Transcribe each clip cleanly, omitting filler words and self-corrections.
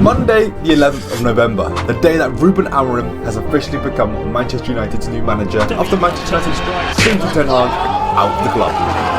Monday, the 11th of November, the day that Ruben Amorim has officially become Manchester United's new manager after Manchester United sent Ten Hag out of the club.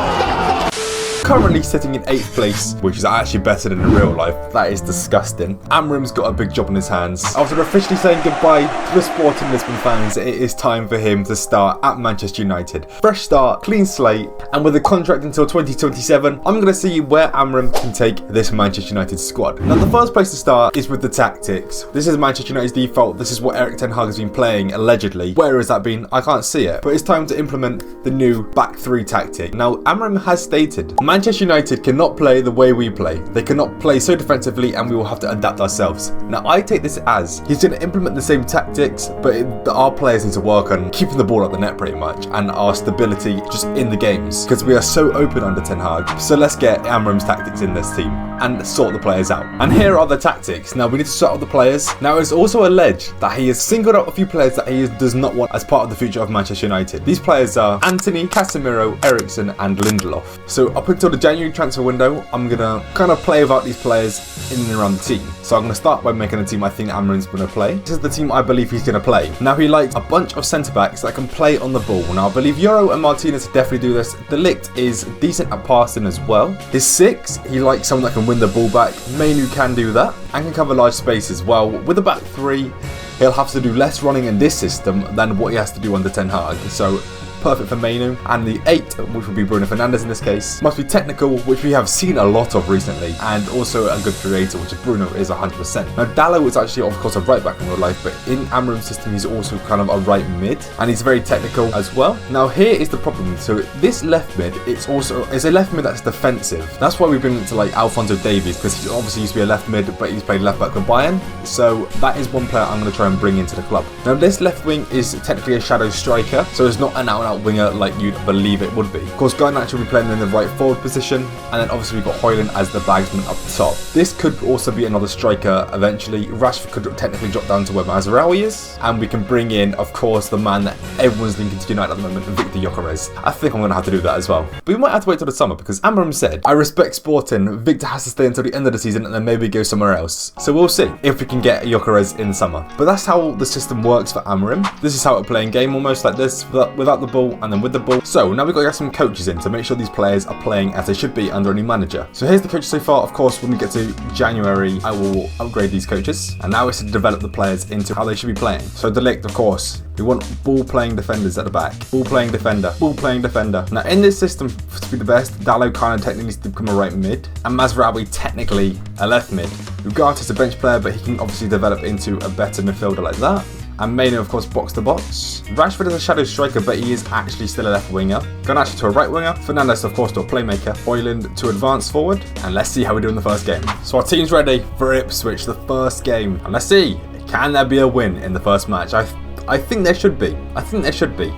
Currently sitting in 8th place, which is actually better than in real life. That is disgusting. Amorim's got a big job on his hands. After officially saying goodbye to the Sporting Lisbon fans, it is time for him to start at Manchester United. Fresh start, clean slate, and with a contract until 2027, I'm going to see where Amorim can take this Manchester United squad. Now, the first place to start is with the tactics. This is Manchester United's default. This is what Erik Ten Hag has been playing, allegedly. Where has that been? I can't see it. But it's time to implement the new back three tactic. Now, Amorim has stated, Manchester United cannot play the way we play. They cannot play so defensively and we will have to adapt ourselves. Now, I take this as he's going to implement the same tactics, but our players need to work on keeping the ball at the net pretty much and our stability just in the games because we are so open under Ten Hag. So let's get Amorim's tactics in this team and sort the players out. And here are the tactics. Now, we need to sort out the players. Now, it's also alleged that he has singled out a few players that he does not want as part of the future of Manchester United. These players are Antony, Casemiro, Eriksen and Lindelof. So up until the January transfer window, I'm going to kind of play without these players in and around the team. So I'm going to start by making a team I think Amorim's going to play. This is the team I believe he's going to play. Now, he likes a bunch of centre-backs that can play on the ball. Now, I believe Euro and Martinez definitely do this. De Ligt is decent at passing as well. His 6, he likes someone that can win the ball back. Mainu can do that and can cover large spaces. Well, with the back 3, he'll have to do less running in this system than what he has to do under Ten Hag. So perfect for Mainu. And the 8, which would be Bruno Fernandes in this case, must be technical, which we have seen a lot of recently, and also a good creator, which is Bruno is 100%. Now, Dalot is actually, of course, a right back in real life, but in Amorim's system, he's also kind of a right mid, and he's very technical as well. Now, here is the problem. So this left mid, it's a left mid that's defensive. That's why we bring it to like Alphonso Davies, because he obviously used to be a left mid, but he's played left back for Bayern. So that is one player I'm going to try and bring into the club. Now, this left wing is technically a shadow striker, so it's not an out-and-out winger like you'd believe it would be. Of course, Garnacho will be playing in the right forward position, and then obviously we've got Højlund as the bagsman up top. This could also be another striker eventually. Rashford could technically drop down to where Mazraoui is, and we can bring in, of course, the man that everyone's linking to United at the moment, Victor Gyökeres. I think I'm going to have to do that as well. But we might have to wait till the summer because Amorim said, I respect Sporting, Victor has to stay until the end of the season and then maybe go somewhere else. So we'll see if we can get Gyökeres in the summer. But that's how the system works for Amorim. This is how it playing game almost like this, without the ball and then with the ball. So now we've got to get some coaches in to make sure these players are playing as they should be under a new manager. So here's the coaches so far. Of course, when we get to January, I will upgrade these coaches. And now it's to develop the players into how they should be playing. So De Ligt, of course, we want ball-playing defenders at the back. Ball-playing defender. Ball-playing defender. Now, in this system, to be the best, Dalot kind of technically needs to become a right mid. And Mazraoui technically a left mid. Ugarte is a bench player, but he can obviously develop into a better midfielder like that. And Mainu, of course, box to box. Rashford is a shadow striker, but he is actually still a left winger. Garnacho to a right winger. Fernandes, of course, to a playmaker. Højlund to advance forward. And let's see how we do in the first game. So our team's ready for Ipswich, the first game. And let's see, can there be a win in the first match? I think there should be. I think there should be.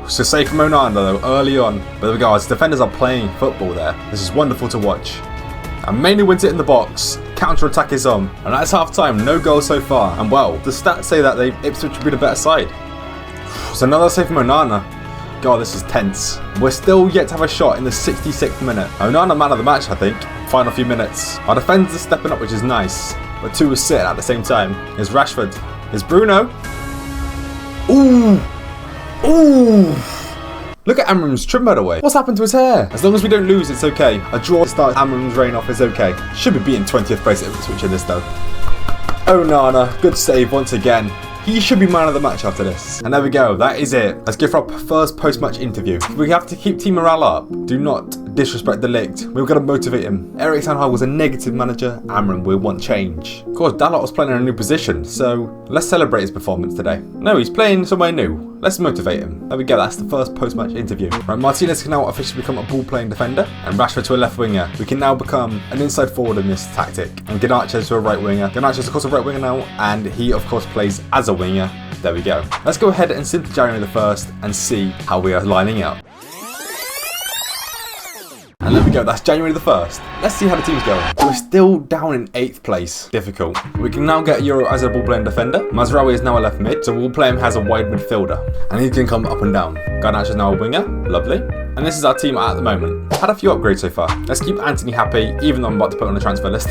So safe from Onana, though, early on. But there we go, as defenders are playing football there. This is wonderful to watch. And Mainu wins it in the box. Counter-attack is on. And that's half-time. No goals so far. And well, the stats say that Ipswich would be the better side. So another save from Onana. God, this is tense. We're still yet to have a shot in the 66th minute. Onana man of the match, I think. Final few minutes. Our defenders are stepping up, which is nice. But 2 are sitting at the same time. Here's Rashford. Here's Bruno. Ooh. Ooh. Look at Amorim's trim, by the way. What's happened to his hair? As long as we don't lose, it's okay. A draw starts Amorim's reign off is okay. Should be beating 20th place at Ipswich in this, though. Onana, good save once again. He should be man of the match after this. And there we go, that is it. Let's give our first post-match interview. We have to keep team morale up. Do not disrespect De Ligt. We've got to motivate him. Erik Ten Hag was a negative manager. Amorim will want change. Of course, Dalot was playing in a new position, so let's celebrate his performance today. No, he's playing somewhere new. Let's motivate him. There we go, that's the first post-match interview. Right, Martinez can now officially become a ball-playing defender, and Rashford to a left winger. We can now become an inside forward in this tactic. And Garnacho to a right winger. Garnacho's of course a right winger now, and he of course plays as a winger. There we go. Let's go ahead and synth January the 1st and see how we are lining up. And there we go, that's January the 1st. Let's see how the team's going. We're still down in 8th place. Difficult. We can now get Euro as a ball-playing defender. Mazraoui is now a left mid, so we'll play him as a wide midfielder. And he can come up and down. Garnacho is now a winger. Lovely. And this is our team at the moment. Had a few upgrades so far. Let's keep Antony happy, even though I'm about to put him on the transfer list.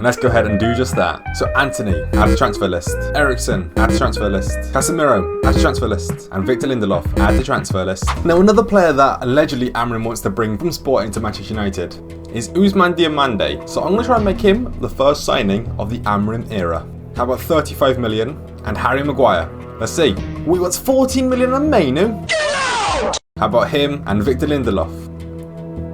And let's go ahead and do just that. So Anthony, add to transfer list. Eriksen, add to transfer list. Casemiro, add to transfer list. And Victor Lindelof, add to transfer list. Now another player that allegedly Amorim wants to bring from Sporting to Manchester United is Ousmane Diomande. So I'm going to try and make him the first signing of the Amorim era. How about 35 million and Harry Maguire? Let's see. Wait, what's 14 million on Mainu? How about him and Victor Lindelof?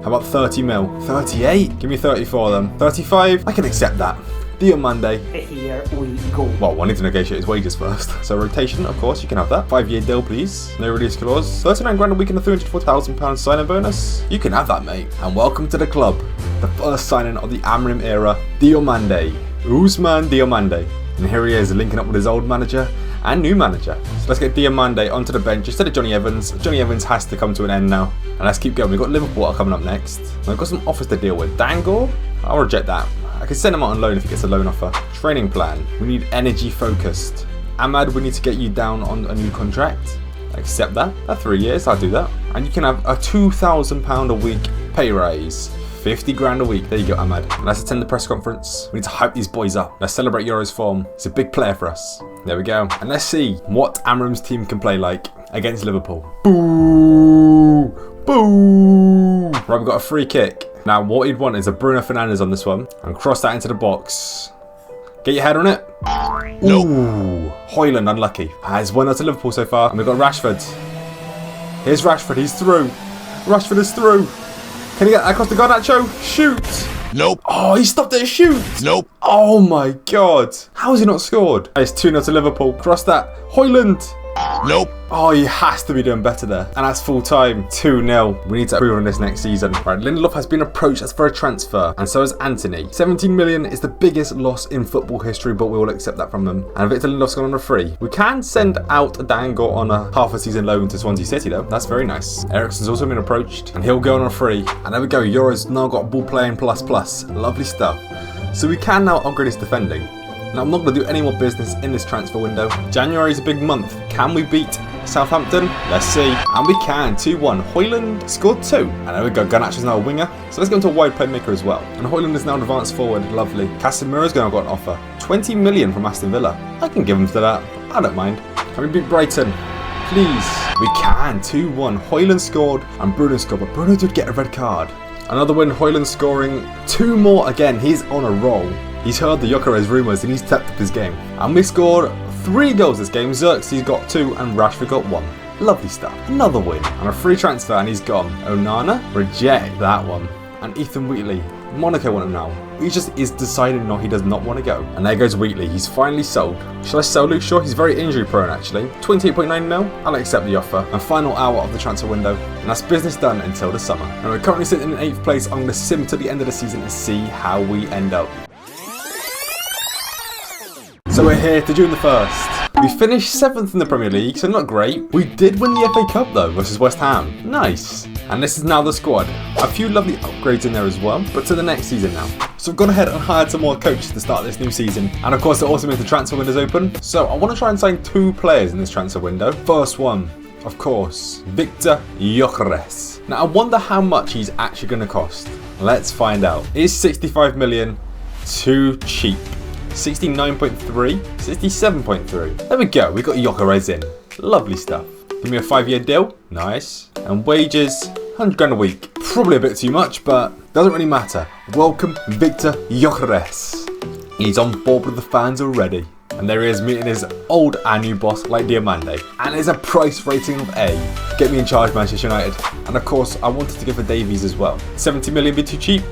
How about 30 mil? 38? Give me 34 then. 35? I can accept that. Diomande. Here we go. Well, I need to negotiate his wages first. So rotation, of course, you can have that. 5-year deal, please. No release clause. 39 grand a week and a £340,000 signing bonus. You can have that, mate. And welcome to the club. The first signing of the Amorim era, Diomande. Ousmane Diomande. And here he is, linking up with his old manager and new manager. So let's get Diomande onto the bench instead of Johnny Evans. Johnny Evans has to come to an end now. And let's keep going. We've got Liverpool coming up next. And I've got some offers to deal with. Dangle? I'll reject that. I can send him out on loan if he gets a loan offer. Training plan. We need energy focused. Ahmad, we need to get you down on a new contract. Accept that. At 3 years, I'll do that. And you can have a £2,000 a week pay raise. 50 grand a week. There you go, Ahmad. Let's attend the press conference. We need to hype these boys up. Let's celebrate Euro's form. It's a big player for us. There we go. And let's see what Amorim's team can play like against Liverpool. Boo! Boo! Right, we've got a free kick. Now, what he'd want is a Bruno Fernandes on this one. And cross that into the box. Get your head on it. Nope. Ooh, Højlund, unlucky. It's 1-0 to Liverpool so far. And we've got Rashford. Here's Rashford. He's through. Rashford is through. Can he get across the Garnacho? Shoot! Nope. Oh, he stopped at a shoot. Nope. Oh my god. How has he not scored? It's 2-0 to Liverpool. Cross that. Højlund. Nope. Oh, he has to be doing better there. And that's full time. 2-0. We need to improve on this next season. Right, Lindelof has been approached as for a transfer. And so has Anthony. 17 million is the biggest loss in football history, but we will accept that from them. And Victor Lindelof's gone on a free. We can send out a Dangle on a half a season loan to Swansea City though. That's very nice. Eriksen's also been approached. And he'll go on a free. And there we go. Euro's now got ball playing plus. Lovely stuff. So we can now upgrade his defending. Now, I'm not going to do any more business in this transfer window. January is a big month. Can we beat Southampton? Let's see. And we can. 2-1. Højlund scored 2. And there we go. Garnacho's now a winger. So let's go into a wide playmaker as well. And Højlund is now an advanced forward. Lovely. Casemiro's going to have got an offer. 20 million from Aston Villa. I can give him to that. I don't mind. Can we beat Brighton? Please. We can. 2-1. Højlund scored and Bruno scored. But Bruno did get a red card. Another win. Højlund scoring 2 more again. He's on a roll. He's heard the Gyökeres rumours and he's stepped up his game. And we scored 3 goals this game. Xerxes got 2 and Rashford got 1. Lovely stuff. Another win. And a free transfer and he's gone. Onana, reject that one. And Ethan Wheatley, Monaco want him now. He just is deciding no, he does not want to go. And there goes Wheatley. He's finally sold. Shall I sell Luke Shaw? He's very injury prone actually. 28.9 mil. I'll accept the offer. And final hour of the transfer window. And that's business done until the summer. And we're currently sitting in 8th place. I'm going to sim to the end of the season and see how we end up. So we're here to June the 1st. We finished 7th in the Premier League, so not great. We did win the FA Cup though, versus West Ham. Nice. And this is now the squad. A few lovely upgrades in there as well, but to the next season now. So I've gone ahead and hired some more coaches to start this new season. And of course, it also means the transfer window's open. So I want to try and sign 2 players in this transfer window. First one, of course, Victor Gyökeres. Now I wonder how much he's actually going to cost. Let's find out. Is 65 million too cheap? 69.3, 67.3. There we go, we got Gyökeres in. Lovely stuff. Give me a 5-year deal. Nice. And wages, 100 grand a week. Probably a bit too much, but doesn't really matter. Welcome Victor Gyökeres. He's on board with the fans already. And there he is meeting his old and new boss like Diomande. And there's a price rating of A. Get me in charge, Manchester United. And of course, I wanted to go for Davies as well. 70 million be too cheap?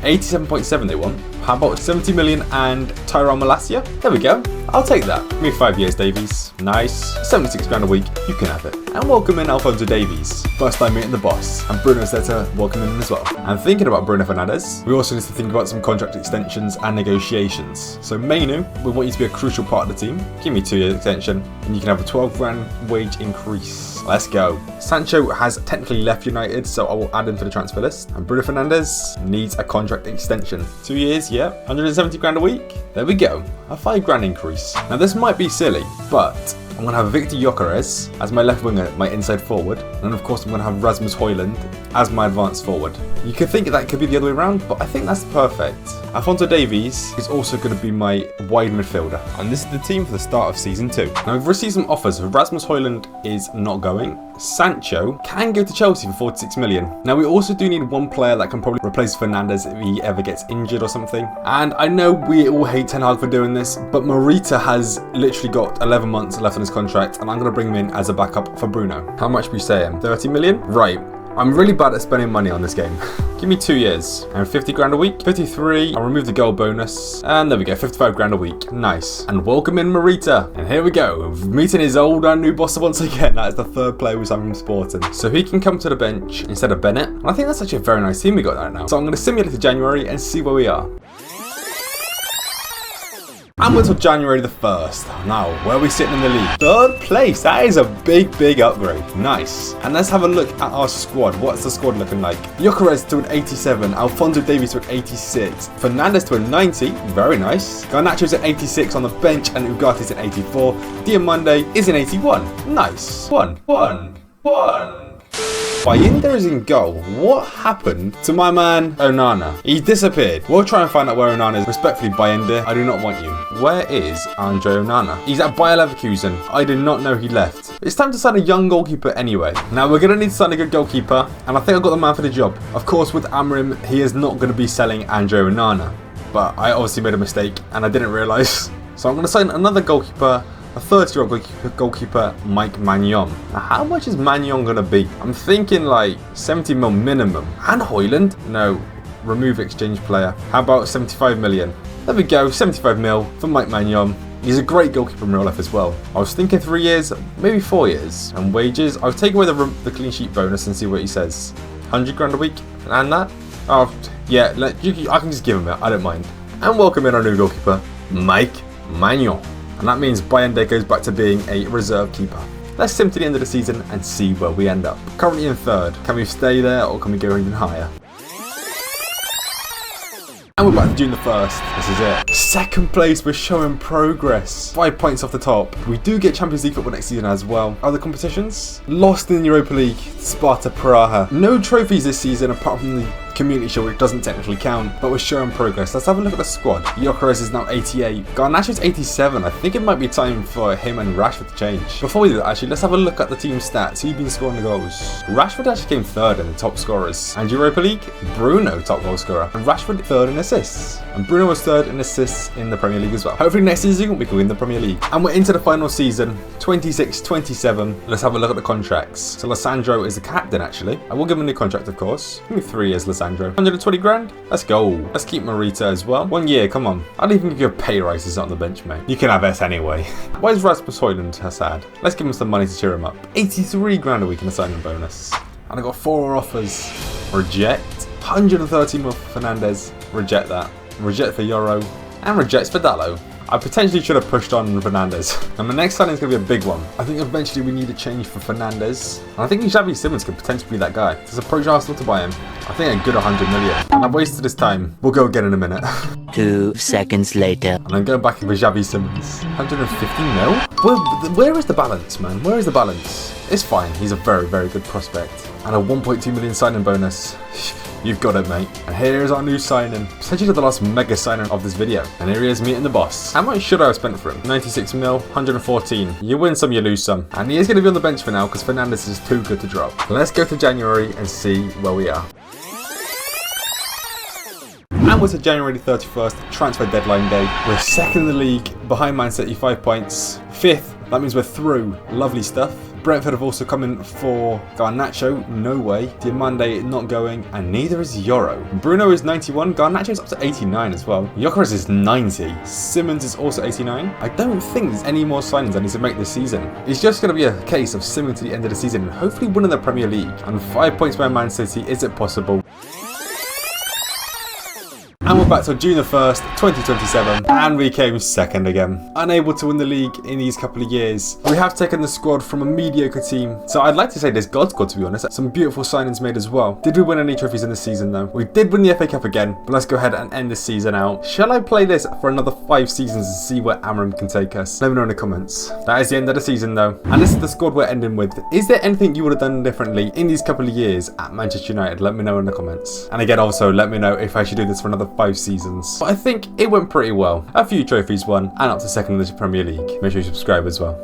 87.7 they want. How about 70 million and Tyrone Malacia? There we go. I'll take that. Give me 5 years, Davies. Nice. 76 grand a week. You can have it. And welcome in Alphonso Davies. First time meeting the boss. And Bruno's there to welcome him in as well. And thinking about Bruno Fernandes, we also need to think about some contract extensions and negotiations. So Mainu, we want you to be a crucial part of the team. Give me 2 years extension. And you can have a 12 grand wage increase. Let's go. Sancho has technically left United, so I will add him to the transfer list. And Bruno Fernandes needs a contract extension. 2 years, yeah. 170 grand a week. There we go. A 5 grand increase. Now this might be silly, but I'm going to have Victor Gyökeres as my left winger, my inside forward. And of course I'm going to have Rasmus Højlund as my advanced forward. You could think that could be the other way around, but I think that's perfect. Alphonso Davies is also going to be my wide midfielder, and this is the team for the start of season 2. Now we've received some offers. Rasmus Højlund is not going. Sancho can go to Chelsea for 46 million. Now we also do need one player that can probably replace Fernandes if he ever gets injured or something. And I know we all hate Ten Hag for doing this, but Morita has literally got 11 months left on his contract, and I'm going to bring him in as a backup for Bruno. How much we say him? 30 million? Right. I'm really bad at spending money on this game. Give me 2 years and 50 grand a week. 53, I'll remove the goal bonus. And there we go, 55 grand a week. Nice. And welcome in Morita. And here we go, meeting his old and new boss once again. That is the third player who's having from Sporting. So he can come to the bench instead of Bennett. And I think that's actually a very nice team we got right now. So I'm going to simulate to January and see where we are. And we're until January the 1st. Now, where are we sitting in the league? 3rd place. That is a big, big upgrade. Nice. And let's have a look at our squad. What's the squad looking like? Gyökeres to an 87. Alphonso Davies to an 86. Fernandes to a 90. Very nice. Garnacho's at 86 on the bench, and Ugarte's at 84. Diomande is an 81. Nice. One. Bayinda is in goal. What happened to my man Onana? He disappeared. We'll try and find out where Onana is. Respectfully, Bayinda, I do not want you. Where is Andre Onana? He's at Bayer Leverkusen. I did not know he left. It's time to sign a young goalkeeper anyway. Now we're going to need to sign a good goalkeeper, and I think I've got the man for the job. Of course, with Amorim, he is not going to be selling Andre Onana. But I obviously made a mistake, and I didn't realise. So I'm going to sign another goalkeeper. A 30-year-old goalkeeper, Mike Maignan. Now, how much is Maignan going to be? I'm thinking like 70 mil minimum. And Højlund? No, remove exchange player. How about 75 million? There we go, 75 mil for Mike Maignan. He's a great goalkeeper in real life as well. I was thinking 3 years, maybe 4 years. And wages, I'll take away the clean sheet bonus and see what he says. 100 grand a week? And that? Oh, yeah, I can just give him it, I don't mind. And welcome in our new goalkeeper, Mike Maignan. And that means Bayinda goes back to being a reserve keeper. Let's sim to the end of the season and see where we end up. Currently in 3rd. Can we stay there or can we go even higher? And we're back to June the 1st. This is it. 2nd place, we're showing progress. 5 points off the top. We do get Champions League football next season as well. Other competitions? Lost in the Europa League. Sparta Praha. No trophies this season apart from the Community Shield, which doesn't technically count, but we're showing progress. Let's have a look at the squad. Gyökeres is now 88. Garnacho's 87. I think it might be time for him and Rashford to change. Before we do that, actually, let's have a look at the team stats. Who's been scoring the goals? Rashford actually came 3rd in the top scorers. And Europa League, Bruno top goal scorer. And Rashford 3rd in assists. And Bruno was 3rd in assists in the Premier League as well. Hopefully next season we can win the Premier League. And we're into the final season, 26-27. Let's have a look at the contracts. So Lissandro is the captain actually. I will give him a new contract of course. Give me 3 years Lissandro. 120 grand? Let's go. Let's keep Morita as well. 1 year, come on. I'd even give you a pay rise he's on the bench, mate. You can have S anyway. Why is Rasmus Højlund sad? Let's give him some money to cheer him up. 83 grand a week in a signing bonus. And I got 4 offers. Reject. 130 mil for Fernandes. Reject that. Reject for Euro. And rejects for Dalot. I potentially should have pushed on Fernandes. And my next signing is going to be a big one. I think eventually we need a change for Fernandes. And I think Xavi Simons could potentially be that guy. Just approach Arsenal to buy him. I think a good 100 million. And I've wasted his time. We'll go again in a minute. 2 seconds later. And I'm going back with Xavi Simons. 150 mil? Where is the balance, man? Where is the balance? It's fine. He's a very, very good prospect. And a 1.2 million signing bonus. You've got it, mate. And here's our new signing. Potentially the last mega signing of this video. And here he is meeting the boss. How much should I have spent for him? 96 mil, 114. You win some, you lose some. And he is going to be on the bench for now because Fernandes is too good to drop. Let's go to January and see where we are. And we're to January 31st, transfer deadline day. We're 2nd in the league, behind Man City, 5 points. 5th, that means we're through. Lovely stuff. Brentford have also come in for Garnacho, no way. Diomande not going, and neither is Euro. Bruno is 91, Garnacho is up to 89 as well. Gyökeres is 90, Simons is also 89. I don't think there's any more signings I need to make this season. It's just going to be a case of simming to the end of the season and hopefully winning the Premier League. And 5 points by Man City, is it possible? And we're back to June the 1st, 2027, and we came second again. Unable to win the league in these couple of years. We have taken the squad from a mediocre team, so I'd like to say this God squad, to be honest. Some beautiful signings made as well. Did we win any trophies in this season though? We did win the FA Cup again, but let's go ahead and end this season out. Shall I play this for another 5 seasons and see where Amorim can take us? Let me know in the comments. That is the end of the season though, and this is the squad we're ending with. Is there anything you would have done differently in these couple of years at Manchester United? Let me know in the comments. And again, also let me know if I should do this for another 5 seasons. But I think it went pretty well. A few trophies won and up to second in the Premier League. Make sure you subscribe as well.